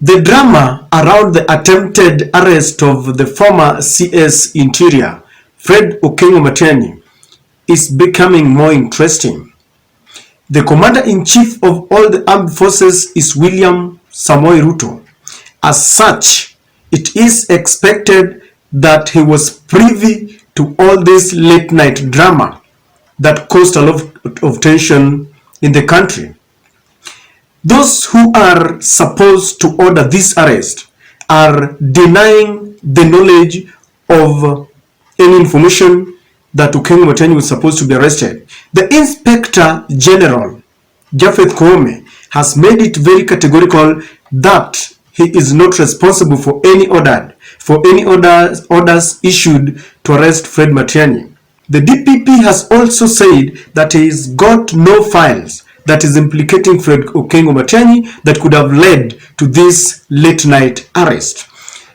The drama around the attempted arrest of the former CS Interior, Fred Matiangi, is becoming more interesting. The Commander-in-Chief of all the armed forces is William Samoei Ruto. As such, it is expected that he was privy to all this late-night drama that caused a lot of tension in the country. Those who are supposed to order this arrest are denying the knowledge of any information that Okengo Matiangi was supposed to be arrested. The Inspector General, Japheth Koome, has made it very categorical that he is not responsible for any orders issued to arrest Fred Matiangi. The DPP has also said that he has got no files that is implicating Fred Matiangi that could have led to this late night arrest.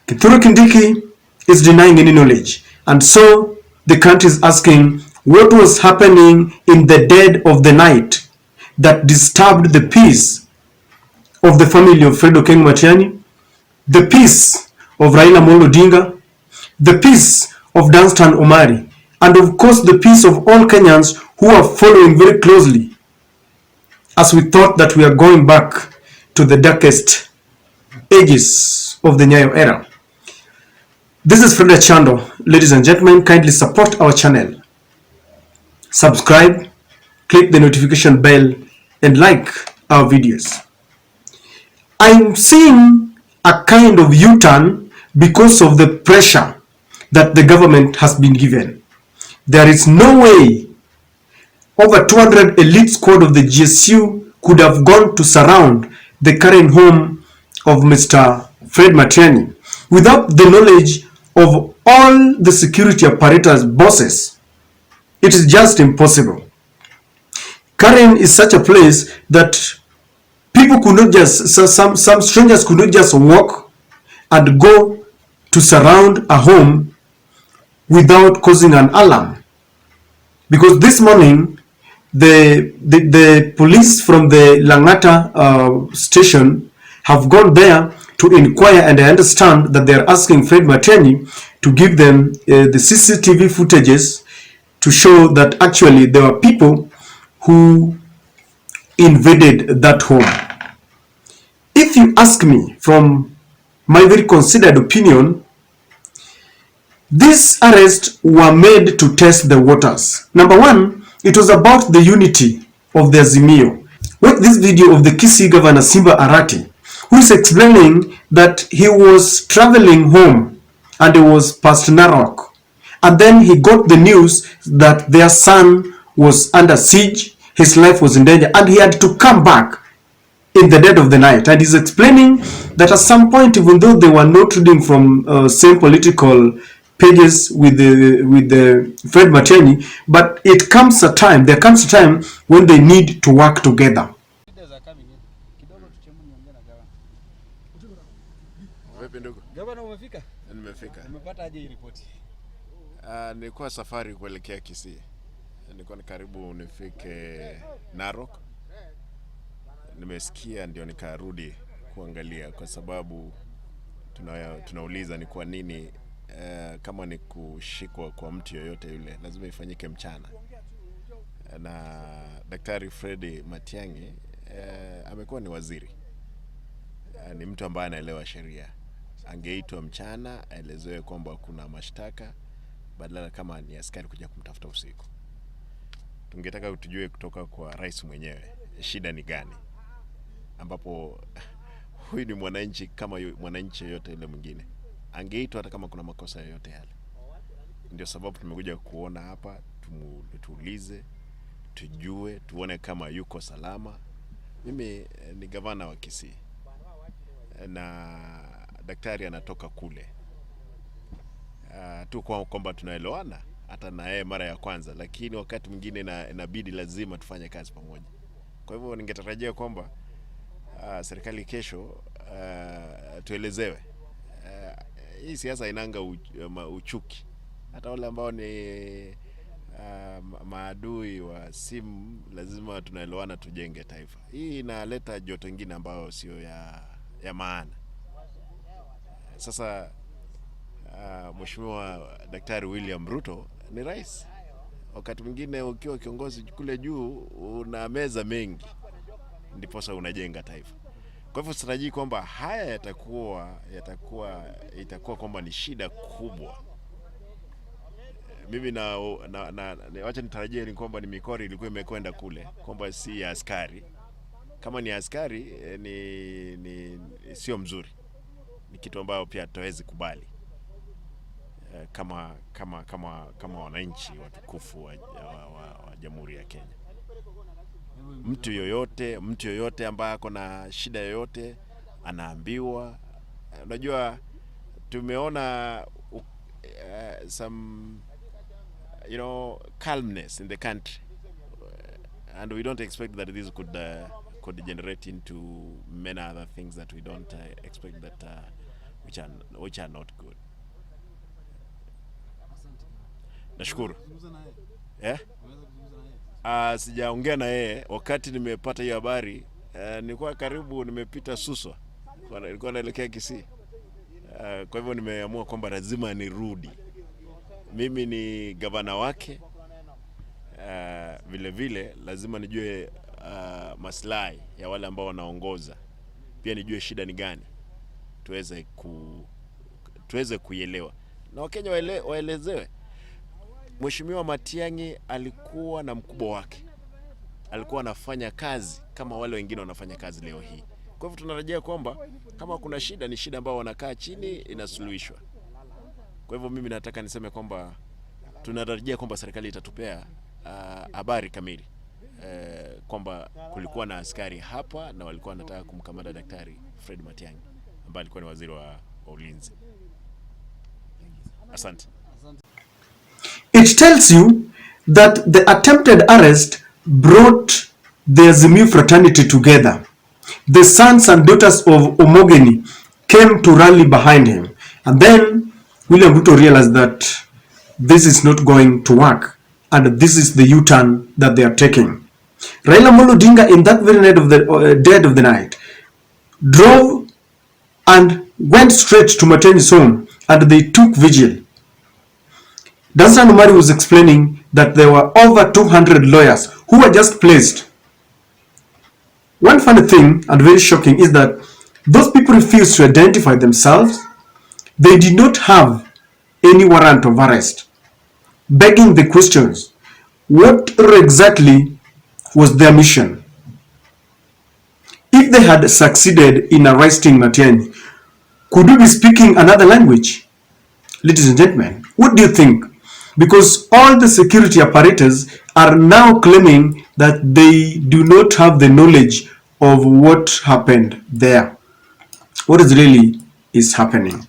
Kithure Kindiki is denying any knowledge, and so the country is asking what was happening in the dead of the night that disturbed the peace of the family of Fred Matiangi, the peace of Raila Amolo Odinga, the peace of Danstan Omari, and of course the peace of all Kenyans who are following very closely, as we thought that we are going back to the darkest ages of the Nyayo era. This is Fred Chando. Ladies and gentlemen, kindly support our channel. Subscribe, click the notification bell, and like our videos. I'm seeing a kind of U-turn because of the pressure that the government has been given. There is no way over 200 elite squad of the GSU could have gone to surround the current home of Mr. Fred Matiangi without the knowledge of all the security apparatus bosses. It is just impossible. Karen is such a place that people could not just, some strangers could not just walk and go to surround a home without causing an alarm. Because this morning, the police from the Langata station have gone there to inquire, and I understand that they are asking Fred Matiangi to give them the CCTV footages to show that actually there were people who invaded that home. If you ask me, from my very considered opinion, these arrests were made to test the waters. Number one, it was about the unity of the Azimio. Watch this video of the Kisii Governor Simba Arati, who is explaining that he was traveling home and he was past Narok. And then he got the news that their son was under siege, his life was in danger, and he had to come back in the dead of the night. And he's explaining that at some point, even though they were not reading from same political pages with the Fred Matiangi, but there comes a time when they need to work together. Nilikuwa safari kuelekea Kisii. Nilikuwa karibu nifike Narok. Nimesikia ndio nikarudi kuangalia, kwa sababu tunauliza ni kwa nini kama ni kushikwa kwa mtu yoyote yule lazima ifanyike mchana. Na Daktari Fred Matiangi amekuwa ni waziri. Ni mtu ambaye anaelewa sheria. Angeitwa mchana aelezewe kwamba kuna mashtaka, badala kama ni askari kuja kumtafuta usiku. Tungetaka tujue kutoka kwa rais mwenyewe shida ni gani, ambapo huyu ni mwananchi kama mwananchi yote ile mwingine. Angeitwa hata kama kuna makosa yoyote yale. Ndio sababu tumekuja kuona hapa, tuulize, tujue, tuone kama yuko salama. Mimi ni gavana wa Kisii na daktari anatoka kule. Tu kwamba tunaelewana hata na yeye mara ya kwanza, lakini wakati mwingine inabidi lazima tufanye kazi pamoja. Kwa hivyo ningetarajia kwamba serikali kesho tuelezewe. Hii siasa inanga uchuki. Hata wale ambao ni maadui wa simu, lazima tunaelewana, tujenge taifa. Hii inaleta joto ingine ambayo sio ya maana. Sasa Mheshimiwa Daktari William Ruto ni rais. Wakati mwingine ukiwa kiongozi kule juu una meza mengi, ndiposa unajenga taifa. Kwa hivyo sitarajii kwamba haya itakuwa kwamba ni shida kubwa. Mimi wacha nitarajie ni kwamba ni mikori ilikuwa imekwenda kule, kwamba si ya askari. Kama ni askari ni sio mzuri. Ni kitu ambayo pia tutawezi kubali kama wananchi watukufu wa Jamhuri ya Kenya. Mtu yoyote ambaye ako na shida yoyote anaambiwa. Unajua tumeona some calmness in the country, and we don't expect that this could degenerate into many other things that we don't expect that which are not good. Nashukuru. Sijaongea na yeye wakati nimepata hiyo habari. Nilikuwa karibu nimepita Suswa. Nilikuwa naelekea Kisii. Kwa hivyo nimeamua kwamba lazima nirudi. Mimi ni gavana wake. Vile lazima nijue maslahi ya wale ambao wanaongoza. Pia nijue shida ni gani. Tuweze kuielewa. Na Wakenya waelezewe. Mheshimiwa Matiangi alikuwa na mkubwa wake. Alikuwa anafanya kazi kama wale wengine wanafanya kazi leo hii. Kwa hivyo tunarejea kwamba kama kuna shida ni shida ambao wanakaa chini inasuluhishwa. Kwa hivyo mimi nataka niseme kwamba tunarejea kwamba serikali itatupea habari kamili. Kwamba kulikuwa na askari hapa na walikuwa wanataka kumkamata Daktari Fred Matiangi ambaye alikuwa ni waziri wa ulinzi. Asante. It tells you that the attempted arrest brought the Azimio fraternity together. The sons and daughters of Omogeni came to rally behind him. And then William Ruto realized that this is not going to work. And this is the U-turn that they are taking. Raila Amolo Odinga, in that very night of the dead of the night, drove and went straight to Matiangi's home, and they took vigil. Dansan Umari was explaining that there were over 200 lawyers who were just placed. One funny thing and very shocking is that those people refused to identify themselves. They did not have any warrant of arrest. Begging the questions, what exactly was their mission? If they had succeeded in arresting Matiangi, could we be speaking another language? Ladies and gentlemen, what do you think? Because all the security apparatus are now claiming that they do not have the knowledge of what happened there. What is happening?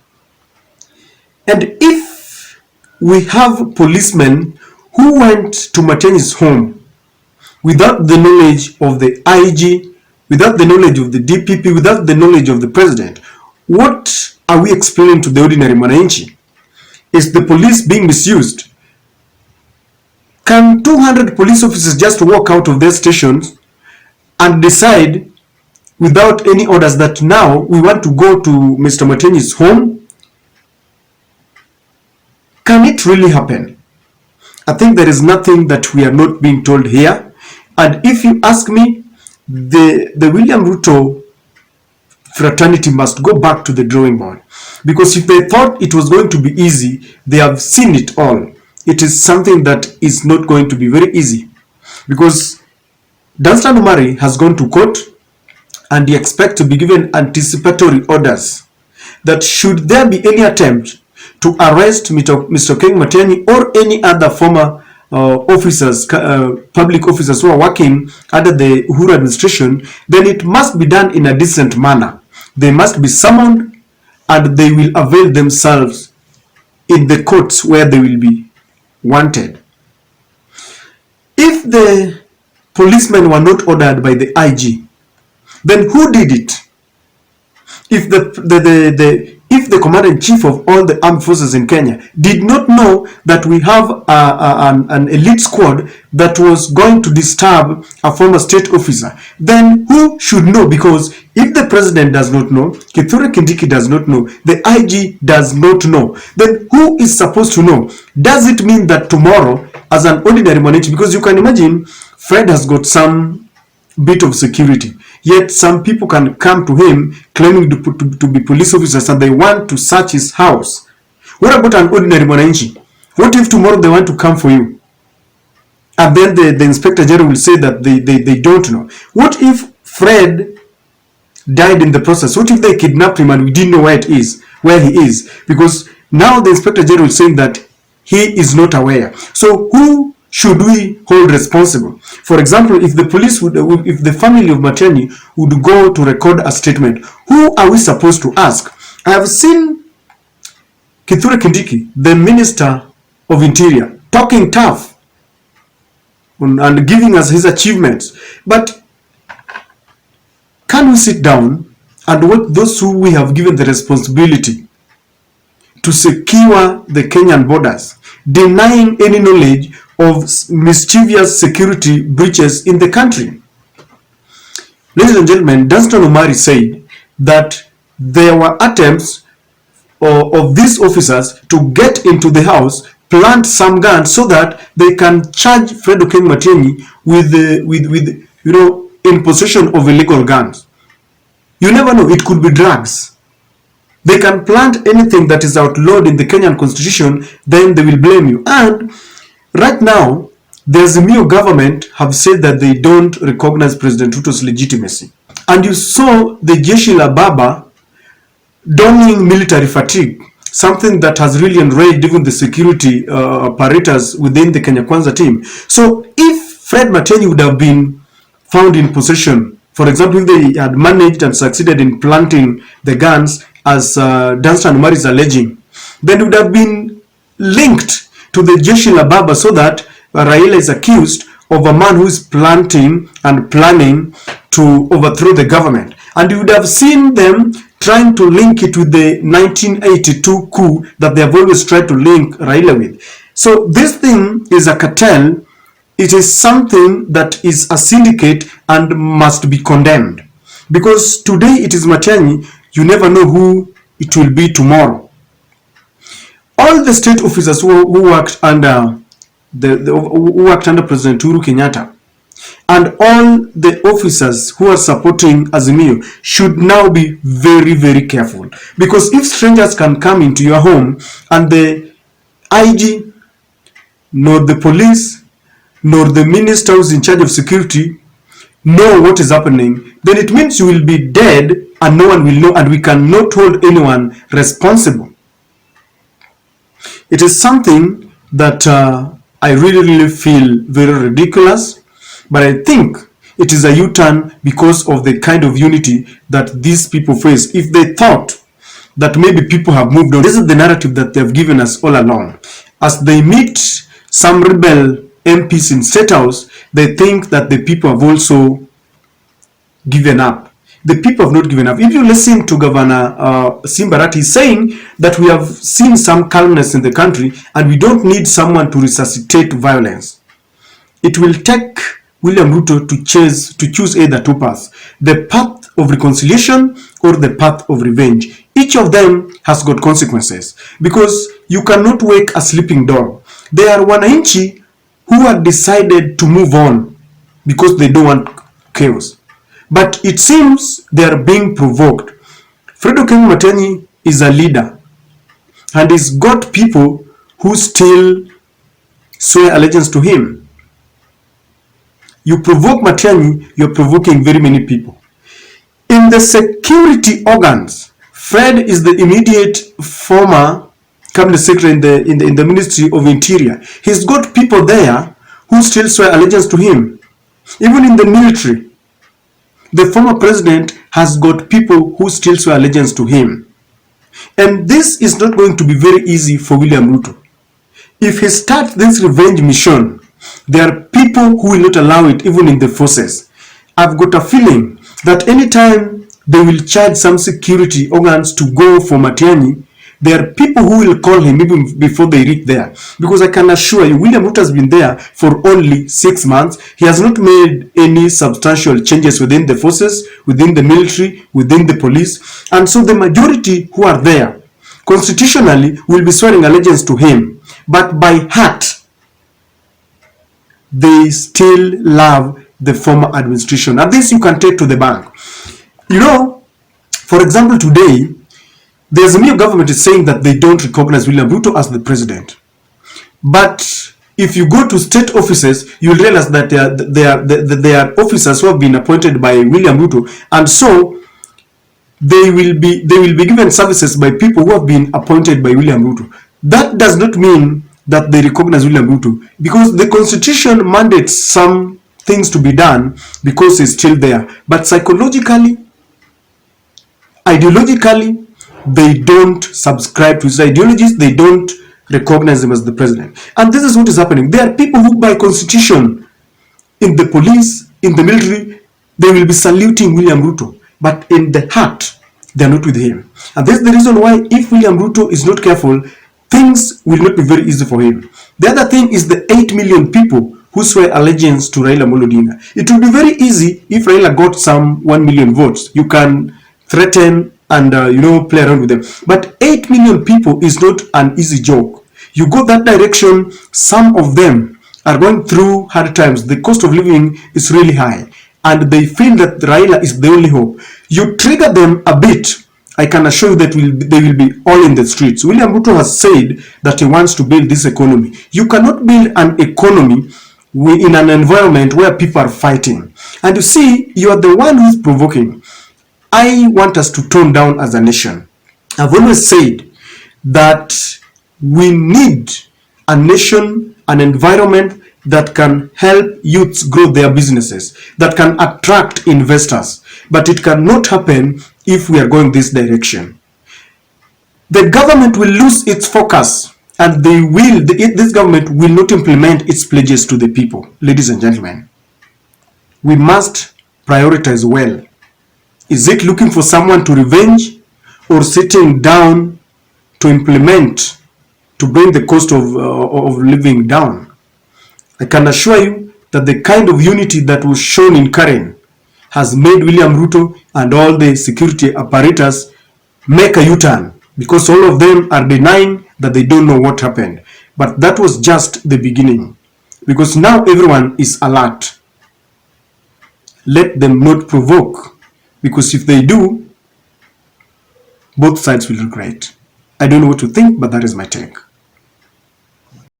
And if we have policemen who went to Matiangi's home without the knowledge of the IG, without the knowledge of the DPP, without the knowledge of the president, what are we explaining to the ordinary mwananchi? Is the police being misused? Can 200 police officers just walk out of their stations and decide without any orders that now we want to go to Mr. Matiangi's home? Can it really happen? I think there is nothing that we are not being told here. And if you ask me, the William Ruto fraternity must go back to the drawing board. Because if they thought it was going to be easy, they have seen it all. It is something that is not going to be very easy. Because Danstan Umari has gone to court and he expects to be given anticipatory orders that should there be any attempt to arrest Mr. King Matiangi or any other former officers, public officers who are working under the Uhuru administration, then it must be done in a decent manner. They must be summoned and they will avail themselves in the courts where they will be wanted. If the policemen were not ordered by the IG, then who did it? If if the commander-in-chief of all the armed forces in Kenya did not know that we have an elite squad that was going to disturb a former state officer, then who should know? Because if the president does not know, Kithure Kindiki does not know, the IG does not know, then who is supposed to know? Does it mean that tomorrow, as an ordinary mwananchi, because you can imagine Fred has got some bit of security, yet some people can come to him claiming to be police officers and they want to search his house. What about an ordinary mwananchi? What if tomorrow they want to come for you? And then the inspector general will say that they don't know. What if Fred died in the process? What if they kidnapped him and we didn't know where he is? Because now the inspector general is saying that he is not aware. So who should we hold responsible? For example, if the police if the family of Matiangi would go to record a statement, who are we supposed to ask? I have seen Kithure Kindiki, the Minister of Interior, talking tough and giving us his achievements. But can we sit down and what those who we have given the responsibility to secure the Kenyan borders, denying any knowledge of mischievous security breaches in the country? Ladies and gentlemen, Dunstan Omari said that there were attempts of these officers to get into the house, plant some guns so that they can charge Fred Okeny Matiangi with in possession of illegal guns. You never know, it could be drugs. They can plant anything that is outlawed in the Kenyan constitution, then they will blame you. And right now, the Azimio government have said that they don't recognize President Ruto's legitimacy. And you saw the Jeshi la Baba donning military fatigue, something that has really enraged even the security apparatus within the Kenya Kwanza team. So if Fred Matiangi would have been found in possession, for example, if they had managed and succeeded in planting the guns, as Dunstan Omari is alleging, then it would have been linked to the Jeshi la Baba, so that Raila is accused of a man who is planting and planning to overthrow the government. And you would have seen them trying to link it with the 1982 coup that they have always tried to link Raila with. So this thing is a cartel. It is something that is a syndicate and must be condemned. Because today it is Matiangi, you never know who it will be tomorrow. All the state officers who worked under President Uhuru Kenyatta, and all the officers who are supporting Azimio should now be very, very careful. Because if strangers can come into your home and the IG, nor the police, nor the minister who's in charge of security know what is happening, then it means you will be dead and no one will know, and we cannot hold anyone responsible. It is something that I really feel very ridiculous, but I think it is a U-turn because of the kind of unity that these people face. If they thought that maybe people have moved on, this is the narrative that they have given us all along. As they meet some rebel MPs in State House, they think that the people have also given up. The people have not given up. If you listen to Governor Simba Arati saying that we have seen some calmness in the country and we don't need someone to resuscitate violence, it will take William Ruto to choose either two paths: the path of reconciliation or the path of revenge. Each of them has got consequences, because you cannot wake a sleeping dog. There are wananchi who have decided to move on because they don't want chaos. But it seems they are being provoked. Fred Okeny Matiangi is a leader, and he's got people who still swear allegiance to him. You provoke Matiangi, you're provoking very many people. In the security organs, Fred is the immediate former cabinet secretary in the Ministry of Interior. He's got people there who still swear allegiance to him. Even in the military, the former president has got people who still swear allegiance to him. And this is not going to be very easy for William Ruto. If he starts this revenge mission, there are people who will not allow it, even in the forces. I've got a feeling that anytime they will charge some security organs to go for Matiangi, there are people who will call him even before they reach there. Because I can assure you, William Ruto has been there for only 6 months. He has not made any substantial changes within the forces, within the military, within the police. And so the majority who are there, constitutionally, will be swearing allegiance to him. But by heart, they still love the former administration. And this you can take to the bank. You know, for example, today, the Azimio government is saying that they don't recognize William Ruto as the president. But if you go to state offices, you'll realize that they are officers who have been appointed by William Ruto, and so they will be given services by people who have been appointed by William Ruto. That does not mean that they recognize William Ruto, because the constitution mandates some things to be done because he's still there. But psychologically, ideologically, they don't subscribe to his ideologies. They don't recognize him as the president. And this is what is happening. There are people who, by constitution, in the police, in the military, they will be saluting William Ruto. But in the heart, they are not with him. And that's the reason why, if William Ruto is not careful, things will not be very easy for him. The other thing is the 8 million people who swear allegiance to Raila Amolo Odinga. It will be very easy if Raila got some 1 million votes. You can threaten and play around with them. But 8 million people is not an easy joke. You go that direction, some of them are going through hard times. The cost of living is really high, and they feel that Raila is the only hope. You trigger them a bit, I can assure you that they will be all in the streets. William Ruto has said that he wants to build this economy. You cannot build an economy in an environment where people are fighting. And you see, you are the one who is provoking. I want us to tone down as a nation. I've always said that we need a nation, an environment that can help youths grow their businesses, that can attract investors. But it cannot happen if we are going this direction. The government will lose its focus, and this government will not implement its pledges to the people. Ladies and gentlemen, we must prioritize well. Is it looking for someone to revenge, or sitting down to implement, to bring the cost of living down? I can assure you that the kind of unity that was shown in Karen has made William Ruto and all the security apparatus make a U-turn, because all of them are denying that they don't know what happened. But that was just the beginning, because now everyone is alert. Let them not provoke, because if they do, both sides will regret. I don't know what to think, but that is my take.